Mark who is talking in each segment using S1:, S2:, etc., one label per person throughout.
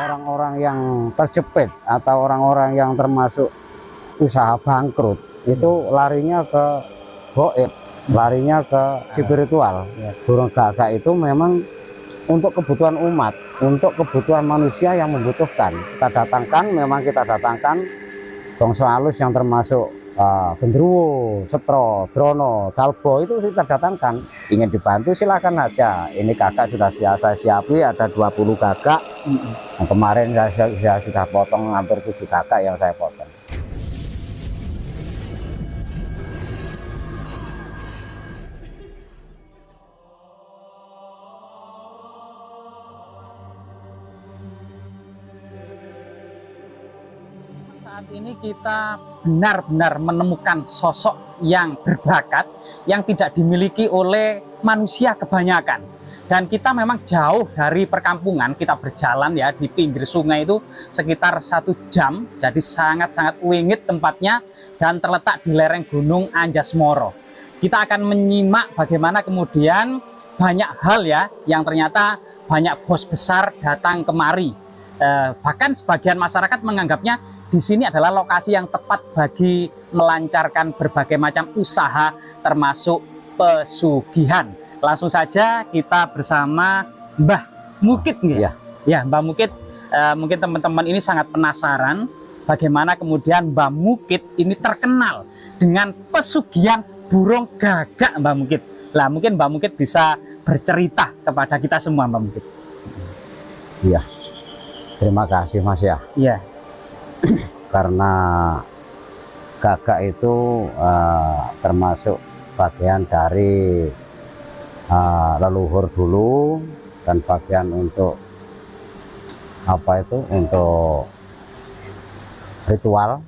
S1: orang-orang yang terjepit atau orang-orang yang termasuk usaha bangkrut itu larinya ke goib, larinya ke spiritual. Burung gagak itu memang untuk kebutuhan umat, untuk kebutuhan manusia yang membutuhkan. Kita datangkan bangsa halus yang termasuk Gendruwo, Setro, Drono, Dalbo itu kita datangkan. Ingin dibantu silakan aja. Ini gagak sudah saya siapi, ada 20 gagak. Nah, kemarin saya sudah potong hampir 7 gagak yang saya potong.
S2: Saat ini kita benar-benar menemukan sosok yang berbakat yang tidak dimiliki oleh manusia kebanyakan. Dan kita memang jauh dari perkampungan, kita berjalan ya di pinggir sungai itu sekitar 1 jam, jadi sangat-sangat wingit tempatnya dan terletak di lereng Gunung Anjasmara. Kita akan menyimak bagaimana kemudian banyak hal ya yang ternyata banyak bos besar datang kemari. Bahkan sebagian masyarakat menganggapnya di sini adalah lokasi yang tepat bagi melancarkan berbagai macam usaha termasuk pesugihan. Langsung saja kita bersama Mbah Mukit nih. Ya, Mbah Mukit, mungkin teman-teman ini sangat penasaran bagaimana kemudian Mbah Mukit ini terkenal dengan pesugihan burung gagak, Mbah Mukit. Lah mungkin Mbah Mukit bisa bercerita kepada kita semua, Mbah Mukit.
S1: Iya. Terima kasih Mas ya.
S2: Iya.
S1: Karena gagak itu termasuk bagian dari leluhur dulu dan bagian untuk untuk ritual.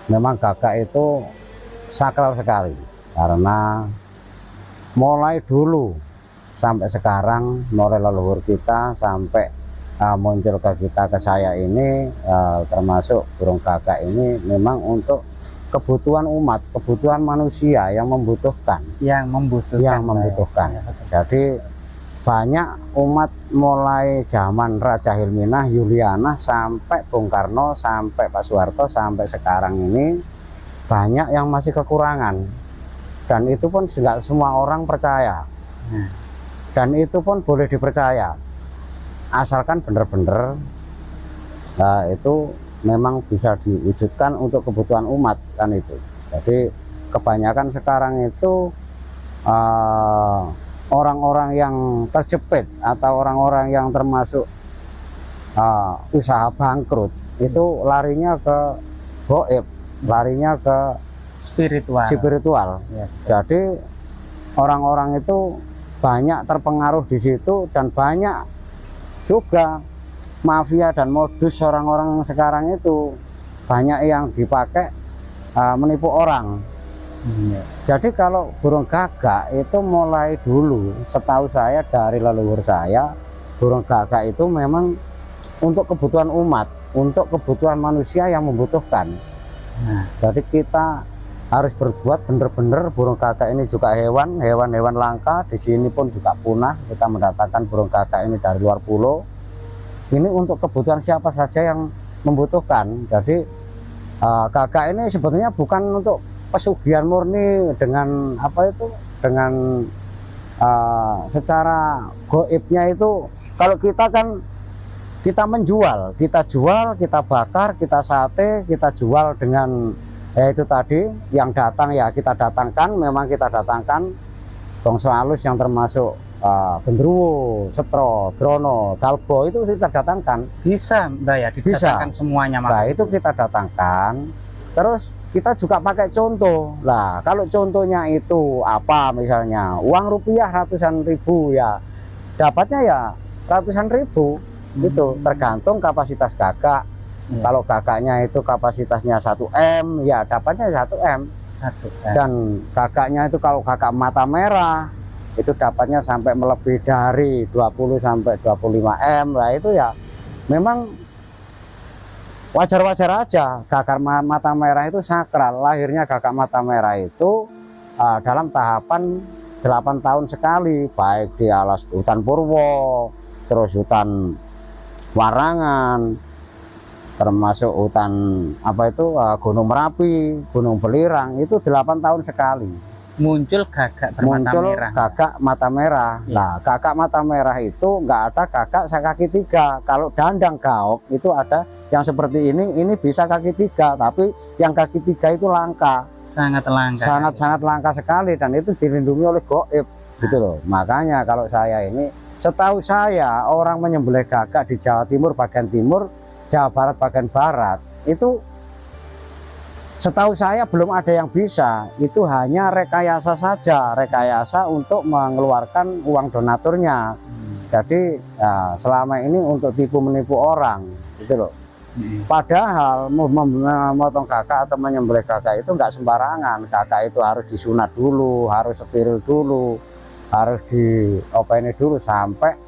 S1: Memang gagak itu sakral sekali karena mulai dulu sampai sekarang, mulai leluhur kita sampai muncul ke kita, ke saya ini, termasuk burung gagak ini memang untuk kebutuhan umat, kebutuhan manusia yang membutuhkan. Jadi banyak umat mulai zaman Raja Hilminah, Yuliana sampai Bung Karno, sampai Pak Soeharto, sampai sekarang ini banyak yang masih kekurangan. Dan itu pun nggak semua orang percaya. Dan itu pun boleh dipercaya. Asalkan benar-benar itu memang bisa diwujudkan untuk kebutuhan umat kan itu. Jadi kebanyakan sekarang itu orang-orang yang terjepit atau orang-orang yang termasuk usaha bangkrut itu larinya ke goib, larinya ke spiritual. Ya. Jadi orang-orang itu banyak terpengaruh di situ dan banyak juga mafia dan modus orang-orang sekarang itu banyak yang dipakai menipu orang. Jadi kalau burung gagak itu mulai dulu, setahu saya dari leluhur saya, burung gagak itu memang untuk kebutuhan umat, untuk kebutuhan manusia yang membutuhkan. Jadi kita harus berbuat benar-benar. Burung gagak ini juga hewan-hewan langka, di sini pun juga punah. Kita mendatangkan burung gagak ini dari luar pulau. Ini untuk kebutuhan siapa saja yang membutuhkan. Jadi gagak ini sebetulnya bukan untuk pesugihan murni dengan dengan secara goibnya itu. Kalau kita kan kita menjual, kita jual, kita bakar, kita sate, kita jual dengan itu tadi yang datang ya kita datangkan. Memang kita datangkan bangsa halus yang termasuk Gendruwo, Setro, Drono, Dalbo itu kita datangkan.
S2: Bisa Mbak ya, didatangkan semuanya.
S1: Nah itu kita datangkan. Terus kita juga pakai contoh. Lah kalau contohnya itu apa, misalnya uang rupiah ratusan ribu ya dapatnya ya ratusan ribu. Itu tergantung kapasitas gagak. Kalau gagaknya itu kapasitasnya 1 M ya dapatnya 1 M. Dan gagaknya itu kalau gagak mata merah itu dapatnya sampai melebihi dari 20 sampai 25 M. Lah itu ya memang wajar-wajar aja. Gagak mata merah itu sakral. Lahirnya gagak mata merah itu dalam tahapan 8 tahun sekali, baik di alas hutan Purwo, terus hutan Warangan, termasuk hutan apa itu Gunung Merapi, Gunung Belirang, itu 8 tahun sekali
S2: muncul gagak bermata
S1: muncul
S2: merah.
S1: gagak mata merah.
S2: Iya.
S1: Nah, gagak mata merah itu nggak ada gagak kaki 3. Kalau dandang gaok itu ada yang seperti ini bisa kaki 3, tapi yang kaki 3 itu langka,
S2: Sangat langka.
S1: sangat langka sekali, dan itu dilindungi oleh gaib gitu loh. Makanya kalau saya ini, setahu saya orang menyembelih gagak di Jawa Timur bagian timur, Jawa Barat bagian barat, itu setahu saya belum ada yang bisa. Itu hanya rekayasa saja, rekayasa untuk mengeluarkan uang donaturnya. Jadi ya, selama ini untuk tipu menipu orang gitu loh. Padahal memotong gagak atau menyembelih gagak itu nggak sembarangan. Gagak itu harus disunat dulu, harus steril dulu, harus diopeni dulu sampai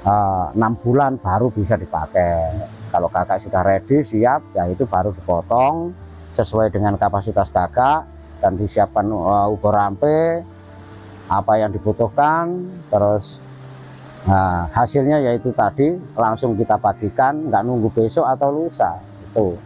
S1: 6 bulan baru bisa dipakai. Kalau gagak sudah ready, siap, ya itu baru dipotong sesuai dengan kapasitas gagak dan disiapkan ubur rampe apa yang dibutuhkan. Terus hasilnya yaitu tadi langsung kita bagikan, nggak nunggu besok atau lusa. Itu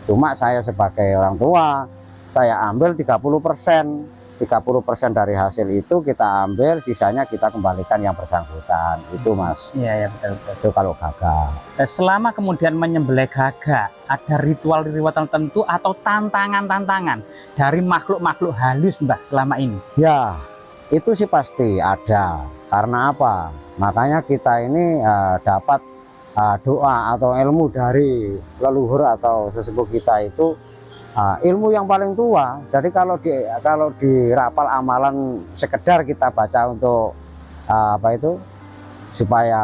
S1: cuma saya sebagai orang tua, saya ambil 30% dari hasil itu kita ambil, sisanya kita kembalikan yang bersangkutan. Itu Mas.
S2: Iya, betul.
S1: Itu kalau gagak.
S2: Selama kemudian menyembelih gagak, ada ritual-ritual tertentu atau tantangan-tantangan dari makhluk-makhluk halus Mbah selama ini?
S1: Ya, itu sih pasti ada. Karena apa? Makanya kita ini dapat doa atau ilmu dari leluhur atau sesepuh kita itu, ilmu yang paling tua. Jadi kalau dirapal amalan sekedar kita baca untuk apa itu supaya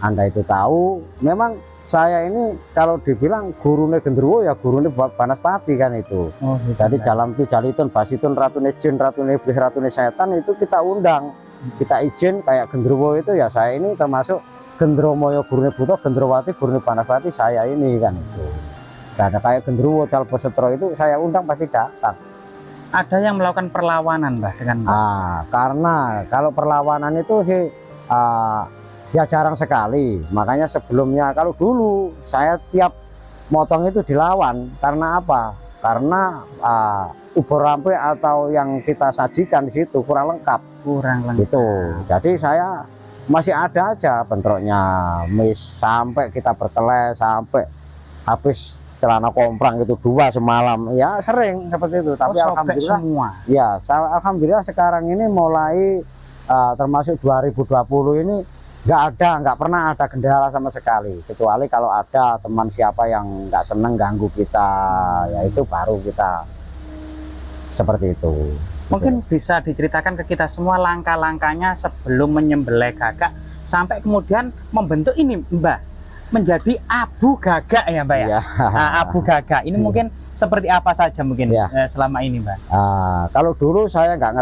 S1: Anda itu tahu, memang saya ini kalau dibilang gurune Gendruwo ya gurune Banaspati kan itu.
S2: Oh, gitu.
S1: Jadi jalan itu jalitun basitun ratune jin ratune iblis ratune setan itu kita undang, kita izin. Kayak Gendruwo itu ya saya ini termasuk Gendromoyo gurune Buto, Gendrowati gurune Banaspati, saya ini kan itu. Dan kayak Gendruwo, Calposetro itu saya undang pasti datang.
S2: Ada yang melakukan perlawanan Mbah dengan Mbah?
S1: Karena kalau perlawanan itu sih ya jarang sekali. Makanya sebelumnya kalau dulu saya tiap motong itu dilawan. Karena apa? Karena ubur rampe atau yang kita sajikan di situ kurang lengkap. Gitu. Jadi saya masih ada aja bentroknya, sampai kita berkelahi sampai habis celana komprang itu 2 semalam, ya sering seperti itu. Tapi alhamdulillah
S2: semua.
S1: Ya, alhamdulillah sekarang ini mulai termasuk 2020 ini nggak pernah ada kendala sama sekali, kecuali kalau ada teman siapa yang nggak seneng ganggu kita, ya itu baru kita seperti itu.
S2: Mungkin bisa diceritakan ke kita semua langkah-langkahnya sebelum menyembelih gagak sampai kemudian membentuk ini Mbah menjadi abu gagak ya Mbak ya?
S1: Ya.
S2: Abu gagak ini mungkin seperti apa saja mungkin
S1: ya.
S2: Selama ini Mbak?
S1: Kalau dulu saya nggak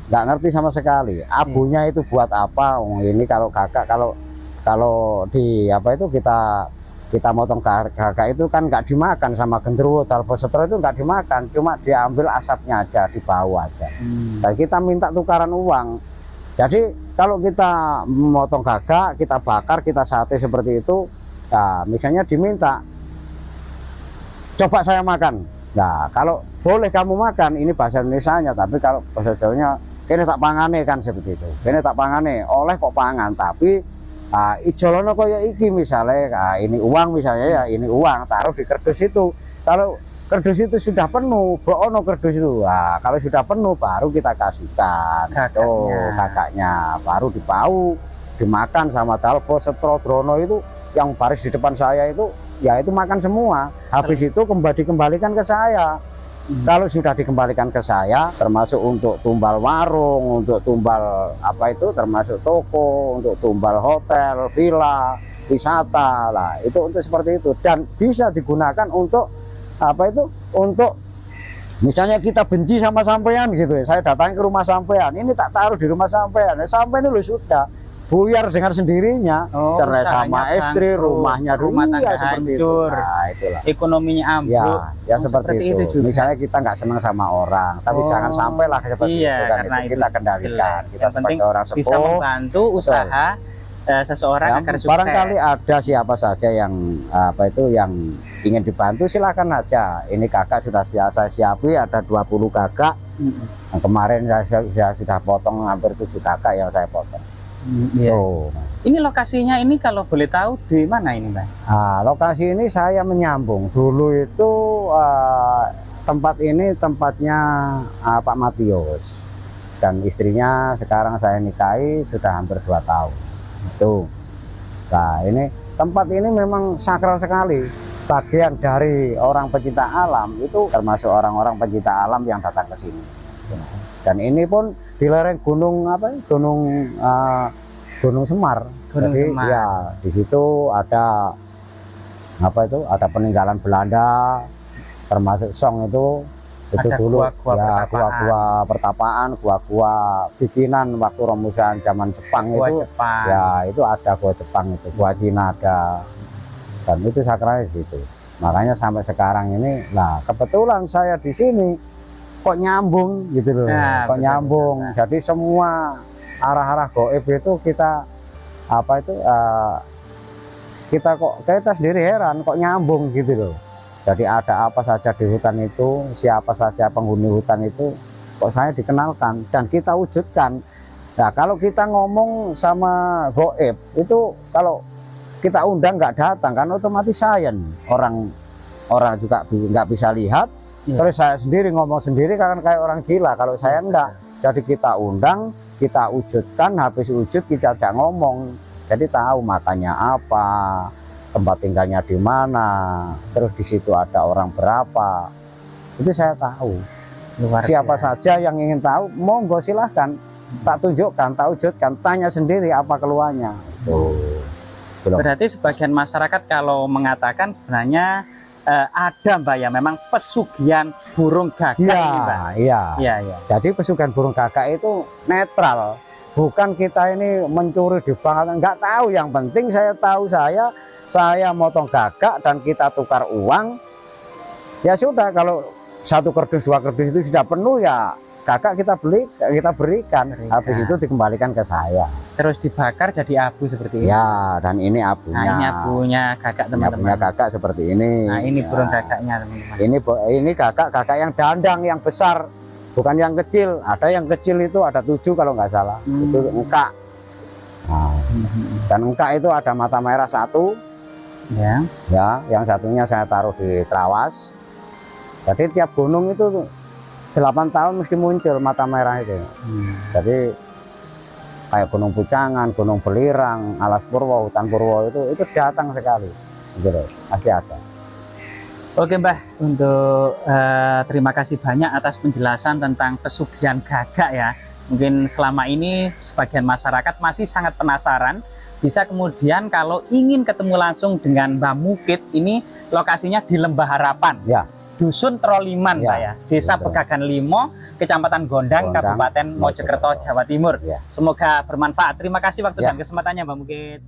S1: ngerti sama sekali abunya itu buat apa. Ini kalau gagak kalau di apa itu kita motong gagak itu kan nggak dimakan sama Gendruwo, Calposetro itu nggak dimakan, cuma diambil asapnya aja, dibawa aja. Dan kita minta tukaran uang. Jadi kalau kita memotong gagak, kita bakar, kita sate seperti itu, nah, misalnya diminta, coba saya makan. Nah, kalau boleh kamu makan, ini bahasa Indonesianya, tapi kalau bahasa Jawanya, kene tak pangane kan seperti itu. Kene tak pangane, oleh kok pangan, tapi ijolono koyo iki misalnya, ini uang misalnya ya, ini uang, taruh di kerdus itu. Kalau kerdus itu sudah penuh, bono kerdus itu. Nah, kalau sudah penuh baru kita kasihkan gagaknya, baru dibau, dimakan sama Calposetro, Drono itu yang baris di depan saya itu, ya itu makan semua. Habis itu dikembalikan ke saya. Kalau sudah dikembalikan ke saya, termasuk untuk tumbal warung, untuk tumbal apa itu, termasuk toko, untuk tumbal hotel, villa, wisata, lah itu untuk seperti itu. Dan bisa digunakan untuk apa itu, untuk misalnya kita benci sama sampean gitu ya, saya datang ke rumah sampean, ini tak taruh di rumah sampean, sampean ini sudah buyar dengan sendirinya, cerai sama istri, rumah tangga
S2: hancur,
S1: itulah.
S2: Ekonominya ambruk,
S1: ya seperti itu juga. Misalnya kita nggak senang sama orang, tapi jangan sampailah seperti itu kan, itu kita kendalikan. Kita sebagai orang sepuh
S2: bisa membantu usaha seseorang
S1: Ya,
S2: agar sukses.
S1: barangkali ada siapa saja yang yang ingin dibantu, silakan aja. Ini kakak sudah saya siapi, ada 20 kakak. Nah, kemarin saya sudah potong hampir 7 kakak yang saya potong.
S2: Iya.
S1: Tuh.
S2: Ini lokasinya ini kalau boleh tahu di mana ini, Mbak?
S1: Nah, lokasi ini saya menyambung. Dulu itu tempat ini tempatnya Pak Matius dan istrinya, sekarang saya nikahi sudah hampir 2 tahun. Itu. Nah, ini tempat ini memang sakral sekali. Bagian dari orang pecinta alam itu termasuk orang-orang pecinta alam yang datang ke sini. Dan ini pun di lereng gunung Gunung Semar.
S2: Gunung
S1: Jadi
S2: Semar.
S1: ya di situ ada ada peninggalan Belanda, termasuk Song itu
S2: Ada
S1: dulu
S2: gua-gua
S1: ya
S2: pertapaan.
S1: gua-gua pertapaan, gua-gua bikinan waktu romusan zaman Jepang
S2: Gua
S1: itu.
S2: Jepang.
S1: Ya itu ada gua Jepang itu, gua Cina ada, dan itu sakralnya di situ. Makanya sampai sekarang ini, nah kebetulan saya di sini kok nyambung gitu loh,
S2: Nah,
S1: kok
S2: betul,
S1: nyambung.
S2: betul.
S1: Jadi semua arah-arah goib itu kita kita sendiri heran kok nyambung gitu loh. Jadi ada apa saja di hutan itu, siapa saja penghuni hutan itu, kok saya dikenalkan dan kita wujudkan. Nah kalau kita ngomong sama goib itu, kalau kita undang nggak datang kan otomatis sains, orang juga nggak bisa lihat.
S2: Ya.
S1: Terus saya sendiri ngomong sendiri kan kayak orang gila kalau saya enggak. Jadi kita undang, kita wujudkan, habis wujud kita ajak ngomong. Jadi tahu makannya apa, tempat tinggalnya di mana, terus di situ ada orang berapa, itu saya tahu.
S2: Luar
S1: Siapa
S2: biasa.
S1: saja yang ingin tahu, monggo silahkan, tak tunjukkan, tak wujudkan, tanya sendiri apa keluhannya. Belum.
S2: Berarti sebagian masyarakat kalau mengatakan sebenarnya ada, Mbak, ya memang pesugihan burung gagak ini, Mbak.
S1: Iya.
S2: Iya, iya.
S1: Jadi pesugihan burung gagak itu netral. Bukan kita ini mencuri di bank, nggak tahu. Yang penting saya tahu saya motong gagak dan kita tukar uang. Ya sudah, kalau 1 kardus 2 kardus itu sudah penuh, ya gagak kita berikan. Habis itu dikembalikan ke saya.
S2: Terus dibakar jadi abu seperti ini.
S1: Ya, dan ini abunya.
S2: Nah, ini abunya gagak,
S1: Ini
S2: teman-teman.
S1: abunya gagak seperti ini.
S2: Nah, ini
S1: Ya.
S2: burung gagaknya, teman-teman.
S1: Ini gagak yang dandang, yang besar, bukan yang kecil. Ada yang kecil itu ada 7 kalau nggak salah. Itu engkak. Nah, dan engkak itu ada mata merah 1.
S2: Ya.
S1: Ya, yang satunya saya taruh di Trawas. Jadi tiap gunung itu 8 tahun mesti muncul mata merah itu. Jadi kayak Gunung Pucangan, Gunung Belirang, Alas Purwo, Hutan Purwo itu datang sekali. Gitu, pasti ada.
S2: Oke, Mbah, untuk terima kasih banyak atas penjelasan tentang pesugihan gagak ya. Mungkin selama ini sebagian masyarakat masih sangat penasaran. Bisa kemudian kalau ingin ketemu langsung dengan Mbah Mukit, ini lokasinya di Lembah Harapan.
S1: Ya.
S2: Dusun Troliman,
S1: Ya,
S2: Pak ya. Desa
S1: betul.
S2: Pegagan Limo, Kecamatan Gondang, Kabupaten Mojokerto, Jawa Timur.
S1: Ya.
S2: Semoga bermanfaat. Terima kasih waktu
S1: Ya.
S2: dan kesempatannya, Mbah Mukit.